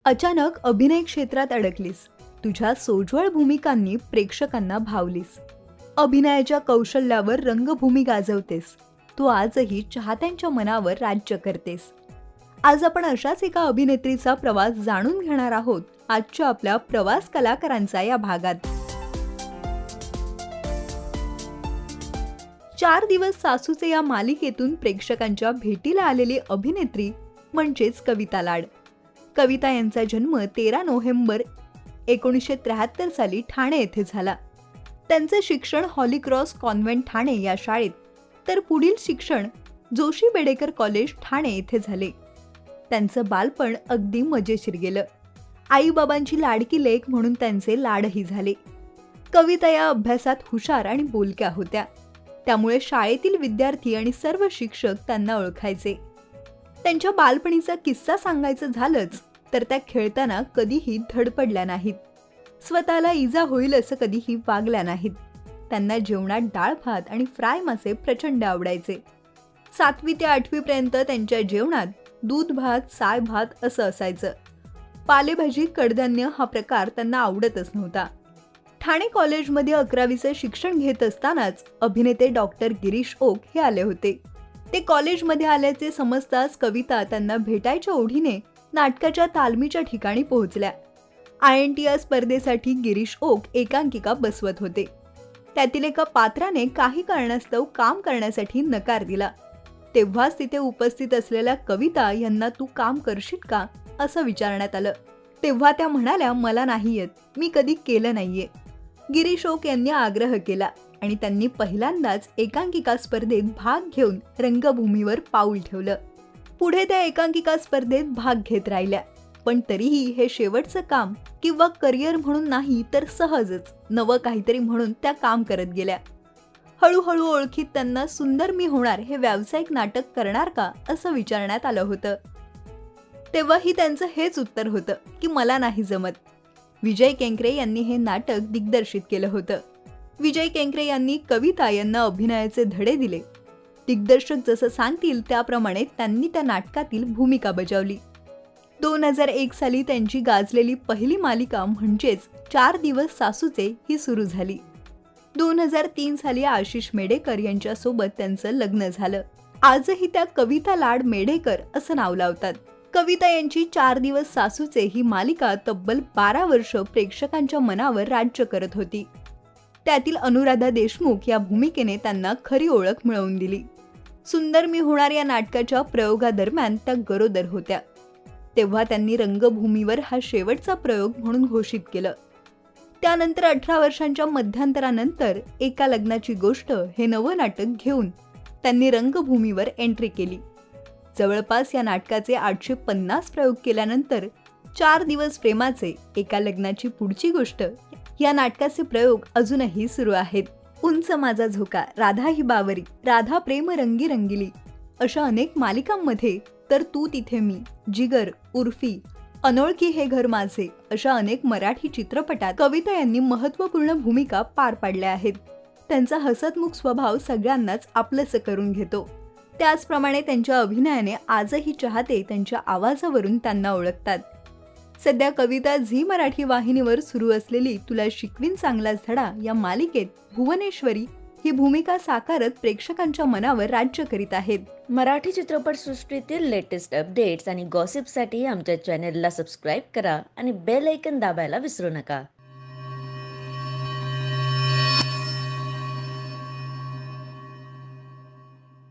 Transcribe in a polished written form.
अचानक अभिनय क्षेत्रात अडकलीस. तुझ्या सोज्वळ भूमिकांनी प्रेक्षकांना भावलीस. अभिनयाच्या कौशल्यावर रंगभूमी गाजवतेस. तू आजही चाहत्यांच्या मनावर राज्य करतेस. आज आपण अशाच एका अभिनेत्रीचा प्रवास जाणून घेणार आहोत आजच्या आपल्या प्रवास कलाकारांचा या भागात. 4 दिवस सासूचे या मालिकेतून प्रेक्षकांच्या भेटीला आलेली अभिनेत्री म्हणजेच कविता लाड. कविता यांचा जन्म 13 नोव्हेंबर 1973 साली ठाणे येथे झाला. त्यांचे शिक्षण हॉली क्रॉस कॉन्व्हेंट ठाणे या शाळेत, तर पुढील शिक्षण जोशी बेडेकर कॉलेज ठाणे येथे झाले. त्यांचं बालपण अगदी मजेशीर गेलं. आईबाबांची लाडकी लेक म्हणून त्यांचे लाडही झाले. कविता या अभ्यासात हुशार आणि बोलक्या होत्या, त्यामुळे शाळेतील विद्यार्थी आणि सर्व शिक्षक त्यांना ओळखायचे. त्यांच्या बालपणीचा किस्सा सांगायचं झालंच तर त्या खेळताना कधीही धडपडल्या नाहीत. स्वतःला इजा होईल असं कधीही वागल्या नाहीत. त्यांना जेवणात डाळ भात आणि फ्राय मासे प्रचंड आवडायचे. 7वी ते 8वी पर्यंत त्यांच्या जेवणात दूध भात, साय भात असं असायचं. पालेभाजी, कडधान्य हा प्रकार त्यांना आवडतच नव्हता. ठाणे कॉलेजमध्ये 11वीचे शिक्षण घेत असतानाच अभिनेते डॉक्टर गिरीश ओक हे आले होते. ते कॉलेजमध्ये आल्याचे समजताच कविता त्यांना भेटायच्या ओढीने नाटकाच्या तालमीच्या ठिकाणी पोहोचल्या. INTR स्पर्धेसाठी गिरीश ओक एकांकिका बसवत होते. त्यातील एका पात्राने काही कारणास्तव काम करण्यासाठी नकार दिला. तेव्हाच तिथे उपस्थित असलेल्या कविता यांना तू काम करशील का असं विचारण्यात आलं. तेव्हा त्या म्हणाल्या, मला नाही येत, मी कधी केलं नाहीये. गिरीश ओक यांनी आग्रह केला आणि त्यांनी पहिल्यांदाच एकांकिका स्पर्धेत भाग घेऊन रंगभूमीवर पाऊल ठेवलं. पुढे त्या एकांकिका स्पर्धेत भाग घेत राहिल्या, पण तरीही हे शेवटचं काम किंवा करिअर म्हणून नाही तर सहजच नवं काहीतरी म्हणून त्या काम करत गेल्या. हळूहळू ओळखीत त्यांना सुंदर मी होणार हे व्यावसायिक नाटक करणार का असं विचारण्यात आलं होतं. तेव्हाही त्यांचं हेच उत्तर होतं की मला नाही जमत. विजय केंकरे यांनी हे नाटक दिग्दर्शित केलं होतं. विजय केंकरे यांनी कविता यांना अभिनयाचे धडे दिले. दिग्दर्शक जसं सांगतील त्याप्रमाणे त्यांनी त्या नाटकातील भूमिका बजावली. 2001 साली त्यांची गाजलेली पहिली मालिका म्हणजेच 4 दिवस सासूचे ही सुरू झाली. 2003 साली आशिष मेडेकर यांच्यासोबत त्यांचं लग्न झालं. आजही त्या कविता लाड मेडेकर असं नाव लावतात. कविता यांची 4 दिवस सासूचे ही मालिका तब्बल 12 वर्ष प्रेक्षकांच्या मनावर राज्य करत होती. त्यातील अनुराधा देशमुख या भूमिकेने त्यांना खरी ओळख मिळवून दिली. सुंदर मी होणार या नाटकाच्या प्रयोगादरम्यान त्या गरोदर होत्या. तेव्हा त्यांनी रंगभूमीवर हा शेवटचा प्रयोग म्हणून घोषित केलं. त्यानंतर 18 वर्षांच्या मध्यांतरानंतर एका लग्नाची गोष्ट हे नवं नाटक घेऊन त्यांनी रंगभूमीवर एंट्री केली. जवळपास या नाटकाचे 850 प्रयोग केल्यानंतर 4 दिवस प्रेमाचे, एका लग्नाची पुढची गोष्ट या नाटकाचे प्रयोग अजूनही सुरू आहेत. उंच माझा झोका, राधा ही बावरी, राधा प्रेम रंगी रंगिली अशा अनेक मालिकांमध्ये, तर तू तिथे मी, जिगर, उर्फी, अनोळखी हे घर माझे अशा अनेक मराठी चित्रपटात कविता यांनी महत्त्वपूर्ण भूमिका पार पाडल्या आहेत. त्यांचा हसतमुख स्वभाव सगळ्यांनाच आपलंसं करून घेतो. त्याचप्रमाणे त्यांच्या अभिनयाने आजही चाहते त्यांच्या आवाजावरून त्यांना ओळखतात. सध्या कविता झी मराठी वाहिनीवर सुरू असलेली तुला शिकवीन चांगलाच धडा या मालिकेत भुवनेश्वरी ही भूमिका साकारत प्रेक्षकांच्या मनावर राज्य करीत आहेत. मराठी चित्रपटसृष्टीतील लेटेस्ट अपडेट्स आणि गॉसिपसाठी आमच्या चॅनेलला सबस्क्राईब करा आणि बेल ऐकन दाबायला विसरू नका.